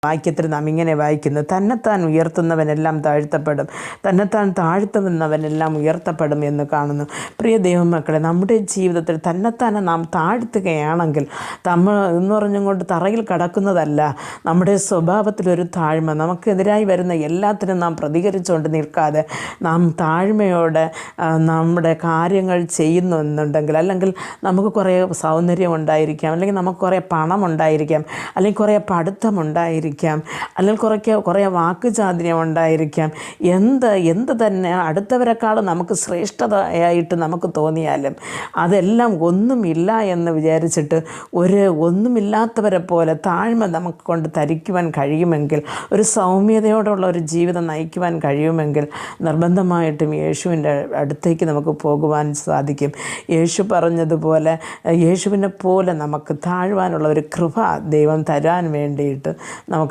വാക്യത്തിൽ നാം ഇങ്ങനെ വായിക്കുന്നു, തന്നെത്താൻ ഉയർത്തുന്നവനെല്ലാം താഴ്ത്തപ്പെടും, തന്നെത്താൻ താഴ്ത്തുന്നവനെല്ലാം ഉയർത്തപ്പെടും എന്ന് കാണുന്നു. പ്രിയ ദൈവമക്കളെ, നമ്മുടെ ജീവിതത്തിൽ തന്നെത്താനെ നാം താഴ്ത്തുകയാണെങ്കിൽ നമ്മൾ എന്ന് പറഞ്ഞുകൊണ്ട് തറയിൽ കടക്കുന്നതല്ല. നമ്മുടെ സ്വഭാവത്തിലൊരു താഴ്മ, നമുക്കെതിരായി വരുന്ന എല്ലാത്തിനും നാം പ്രതികരിച്ചുകൊണ്ട് നിൽക്കാതെ നാം താഴ്മയോടെ നമ്മുടെ കാര്യങ്ങൾ ചെയ്യുന്നു എന്നുണ്ടെങ്കിൽ, അല്ലെങ്കിൽ നമുക്ക് കുറേ സൗന്ദര്യം ഉണ്ടായിരിക്കാം, അല്ലെങ്കിൽ നമുക്ക് കുറേ പണം ഉണ്ടായിരിക്കാം, അല്ലെങ്കിൽ കുറേ പഠിത്തം ഉണ്ടായിരിക്കാം, അല്ലെങ്കിൽ കുറേ വാക്കുചാതുര്യം ഉണ്ടായിരിക്കാം, എന്ത് തന്നെ അടുത്തവരെക്കാളും നമുക്ക് ശ്രേഷ്ഠതയായിട്ട് നമുക്ക് തോന്നിയാലും അതെല്ലാം ഒന്നുമില്ല എന്ന് വിചാരിച്ചിട്ട് ഒന്നുമില്ലാത്തവരെ പോലെ താഴ്മ നമുക്ക് കൊണ്ട് ധരിക്കുവാൻ കഴിയുമെങ്കിൽ, ഒരു സൗമ്യതയോടുള്ള ഒരു ജീവിതം നയിക്കുവാൻ കഴിയുമെങ്കിൽ നിർബന്ധമായിട്ടും യേശുവിൻ്റെ അടുത്തേക്ക് നമുക്ക് പോകുവാൻ സാധിക്കും. യേശു പറഞ്ഞതുപോലെ യേശുവിനെ പോലെ നമുക്ക് താഴുവാനുള്ള ഒരു കൃപ ദൈവം തരാൻ വേണ്ടിയിട്ട് നമുക്ക്